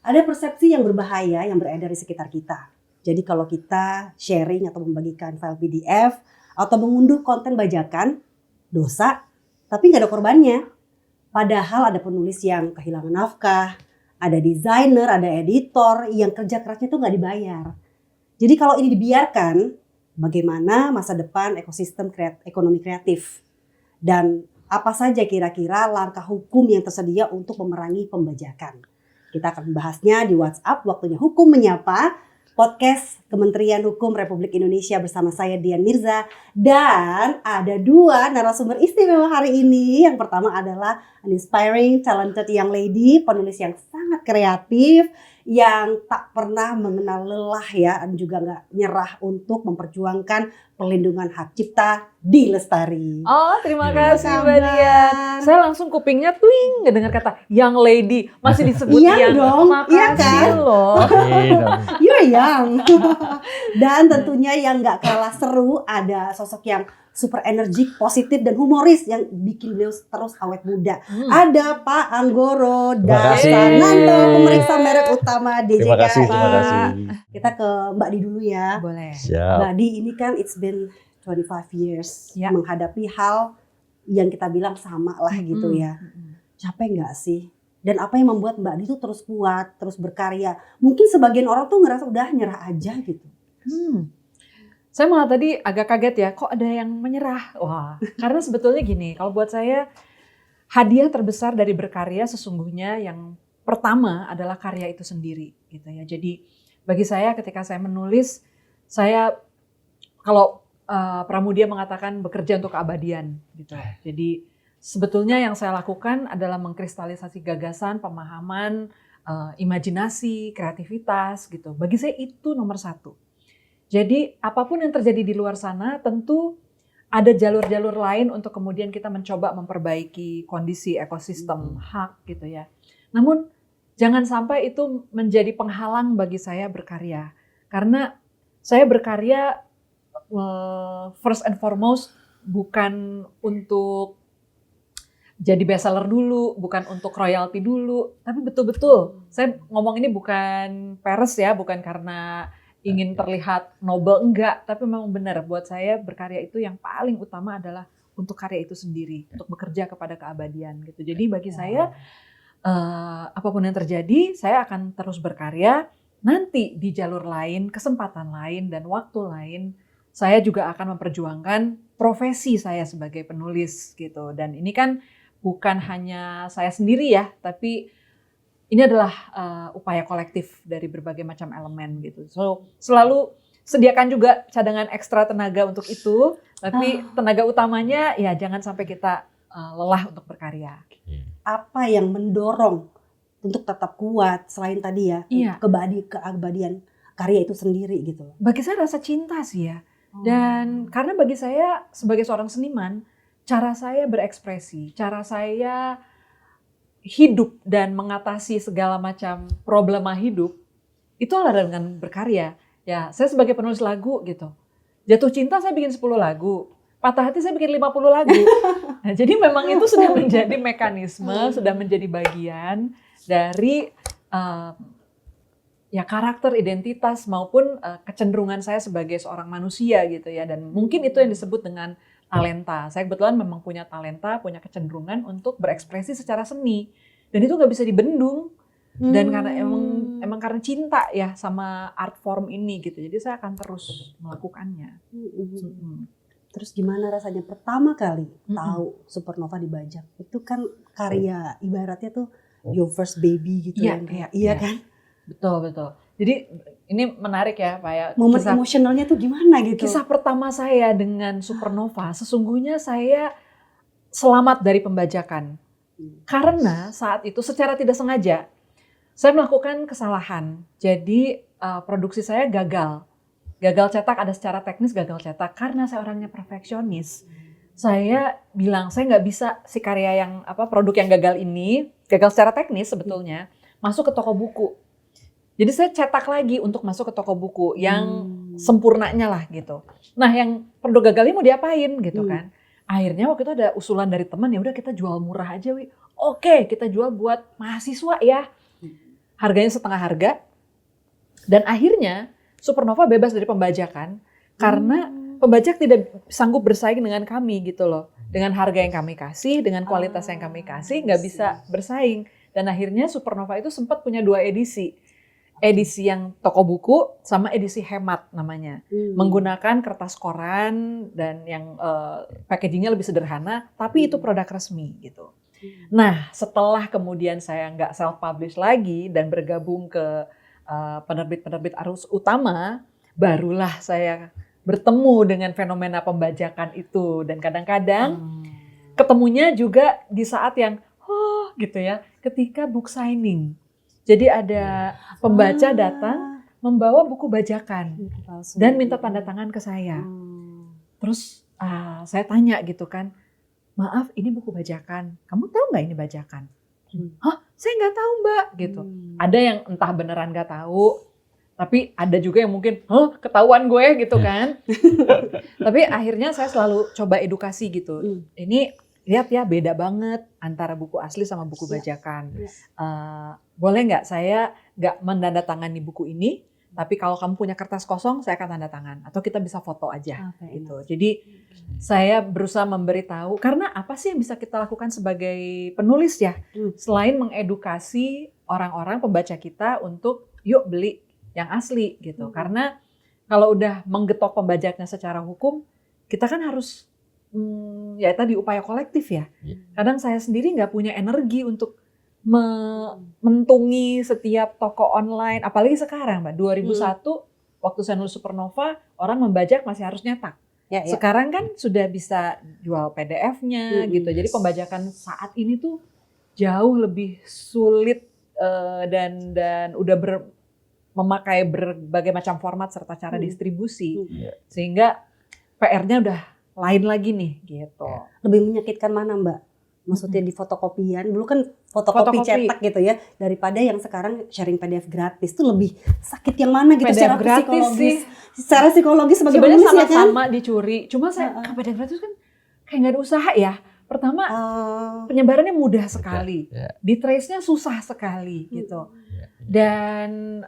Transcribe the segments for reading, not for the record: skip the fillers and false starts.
Ada persepsi yang berbahaya yang beredar di sekitar kita. Jadi kalau kita sharing atau membagikan file PDF atau mengunduh konten bajakan, dosa, tapi nggak ada korbannya. Padahal ada penulis yang kehilangan nafkah, ada desainer, ada editor yang kerja kerasnya itu nggak dibayar. Jadi kalau ini dibiarkan, bagaimana masa depan ekosistem ekonomi kreatif? Dan apa saja kira-kira langkah hukum yang tersedia untuk memerangi pembajakan? Kita akan membahasnya di WhatsApp Waktunya Hukum Menyapa, podcast Kementerian Hukum Republik Indonesia bersama saya Dian Mirza. Dan ada dua narasumber istimewa hari ini. Yang pertama adalah an inspiring, talented young lady, penulis yang sangat kreatif, yang tak pernah mengenal lelah ya, dan juga nggak nyerah untuk memperjuangkan perlindungan hak cipta di Lestari. Oh, terima kasih Mbak Dian. Saya langsung kupingnya twing ngedengar kata young lady, masih disebut Iya dong, Makasih iya kan? loh. You're young. Dan tentunya yang nggak kalah seru ada sosok yang super energik, positif dan humoris yang bikin beliau terus awet muda. Ada Pak Anggoro Dasananto, pemeriksa merek utama DJKI. Terima kasih. Kita ke Mbak Di dulu ya. Boleh. Siap. Mbak Di ini kan it's been 25 years Ya. menghadapi hal yang kita bilang sama lah gitu ya. Capek nggak sih? Dan apa yang membuat Mbak Di itu terus kuat, terus berkarya? Mungkin sebagian orang tuh ngerasa udah nyerah aja gitu. Saya malah tadi agak kaget ya, kok ada yang menyerah? Wah, karena sebetulnya gini, kalau buat saya hadiah terbesar dari berkarya sesungguhnya yang pertama adalah karya itu sendiri gitu ya. Jadi bagi saya ketika saya menulis, saya kalau Pramudia mengatakan bekerja untuk keabadian gitu. Jadi sebetulnya yang saya lakukan adalah mengkristalisasi gagasan, pemahaman, imajinasi, kreativitas gitu. Bagi saya itu nomor satu. Jadi apapun yang terjadi di luar sana tentu ada jalur-jalur lain untuk kemudian kita mencoba memperbaiki kondisi ekosistem hak gitu ya. Namun jangan sampai itu menjadi penghalang bagi saya berkarya. Karena saya berkarya first and foremost bukan untuk jadi bestseller dulu, bukan untuk royalti dulu, tapi betul-betul saya ngomong ini bukan peres ya, bukan karena ingin terlihat noble, enggak, tapi memang benar buat saya berkarya itu yang paling utama adalah untuk karya itu sendiri, untuk bekerja kepada keabadian gitu. Jadi bagi saya apapun yang terjadi, saya akan terus berkarya. Nanti di jalur lain, kesempatan lain dan waktu lain, saya juga akan memperjuangkan profesi saya sebagai penulis gitu. Dan ini kan bukan hanya saya sendiri ya, tapi ini adalah upaya kolektif dari berbagai macam elemen gitu. So selalu sediakan juga cadangan ekstra tenaga untuk itu, tapi tenaga utamanya ya jangan sampai kita lelah untuk berkarya. Apa yang mendorong untuk tetap kuat selain tadi ya, keabadian karya itu sendiri gitu? Bagi saya rasa cinta sih ya. Dan karena bagi saya sebagai seorang seniman, cara saya berekspresi, cara saya hidup dan mengatasi segala macam problema hidup itu adalah dengan berkarya. Ya, saya sebagai penulis lagu gitu. Jatuh cinta saya bikin 10 lagu. Patah hati saya bikin 50 lagu. Nah, jadi memang itu sudah menjadi mekanisme, sudah menjadi bagian dari ya karakter, identitas maupun kecenderungan saya sebagai seorang manusia gitu ya. Dan mungkin itu yang disebut dengan talenta. Saya kebetulan memang punya talenta, punya kecenderungan untuk berekspresi secara seni. Dan itu nggak bisa dibendung. Dan karena emang karena cinta ya sama art form ini gitu. Jadi saya akan terus melakukannya. Terus gimana rasanya pertama kali tahu Supernova dibajak? Itu kan karya ibaratnya tuh your first baby gitu iya kan? Betul. Jadi ini menarik ya Pak ya. Momen emosionalnya tuh gimana gitu? Kisah pertama saya dengan Supernova, sesungguhnya saya selamat dari pembajakan. Karena saat itu secara tidak sengaja, saya melakukan kesalahan. Jadi produksi saya gagal. Gagal cetak, ada secara teknis gagal cetak. Karena saya orangnya perfeksionis. Saya bilang, saya nggak bisa si karya yang, produk yang gagal ini, gagal secara teknis sebetulnya, masuk ke toko buku. Jadi saya cetak lagi untuk masuk ke toko buku yang sempurnanya lah gitu. Nah yang produk gagalnya mau diapain gitu kan. Akhirnya waktu itu ada usulan dari teman, ya udah kita jual murah aja Wi. Oke, kita jual buat mahasiswa ya. harganya setengah harga. Dan akhirnya Supernova bebas dari pembajakan karena pembajak tidak sanggup bersaing dengan kami gitu loh. Dengan harga yang kami kasih, dengan kualitas yang kami kasih, nggak bisa bersaing. Dan akhirnya Supernova itu sempat punya 2 edisi. Edisi yang toko buku sama edisi hemat namanya. Menggunakan kertas koran dan yang packagingnya lebih sederhana, tapi itu produk resmi gitu. Nah, setelah kemudian saya nggak self-publish lagi dan bergabung ke penerbit-penerbit arus utama, barulah saya bertemu dengan fenomena pembajakan itu. Dan kadang-kadang ketemunya juga di saat yang, oh gitu ya, ketika book signing. Jadi ada pembaca datang membawa buku bajakan dan minta tanda tangan ke saya. Terus saya tanya gitu kan, maaf ini buku bajakan, kamu tahu nggak ini bajakan? Hah, saya nggak tahu mbak gitu. Ada yang entah beneran nggak tahu, tapi ada juga yang mungkin, ketahuan gue gitu kan. Tapi akhirnya saya selalu coba edukasi gitu. Ini lihat ya beda banget antara buku asli sama buku bajakan. Boleh nggak saya nggak menandatangani buku ini, tapi kalau kamu punya kertas kosong saya akan tanda tangan atau kita bisa foto aja gitu. Jadi saya berusaha memberitahu karena apa sih yang bisa kita lakukan sebagai penulis ya, selain mengedukasi orang-orang pembaca kita untuk yuk beli yang asli gitu. Karena kalau udah menggetok pembajaknya secara hukum, kita kan harus ya tadi upaya kolektif ya. Kadang saya sendiri nggak punya energi untuk mentungi setiap toko online, apalagi sekarang Mbak, 2001 waktu saya nulis Supernova, orang membajak masih harus nyetak. Sekarang kan sudah bisa jual PDF-nya gitu. Jadi pembajakan saat ini tuh jauh lebih sulit dan udah memakai berbagai macam format serta cara distribusi. Sehingga PR-nya udah lain lagi nih gitu. Lebih menyakitkan mana Mbak? Maksudnya di fotokopian, dulu kan fotokopi cetak gitu ya, daripada yang sekarang sharing PDF gratis tuh lebih sakit yang mana gitu PDF secara gratis psikologis? sih. Secara psikologis sebagai sebenarnya penulis ya kan? sama-sama dicuri, cuma saya PDF gratis kan kayak nggak ada usaha ya. Pertama penyebarannya mudah sekali, di trace-nya susah sekali gitu. Dan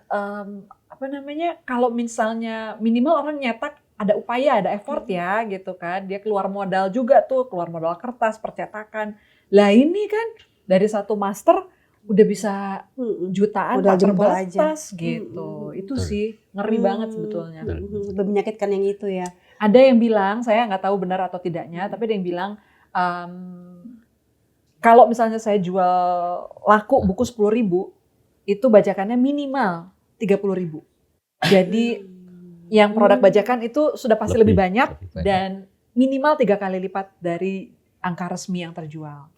kalau misalnya minimal orang nyetak ada upaya, ada effort ya gitu kan. Dia keluar modal juga tuh, keluar modal kertas, percetakan. Lah ini kan dari satu master udah bisa jutaan udah tak jempol terbatas gitu. Itu sih ngeri banget sebetulnya. Lebih menyakitkan yang itu ya. Ada yang bilang, saya nggak tahu benar atau tidaknya, tapi ada yang bilang kalau misalnya saya jual laku buku 10.000, itu bajakannya minimal 30.000. Jadi yang produk bajakan itu sudah pasti lebih banyak dan minimal 3 kali lipat dari angka resmi yang terjual.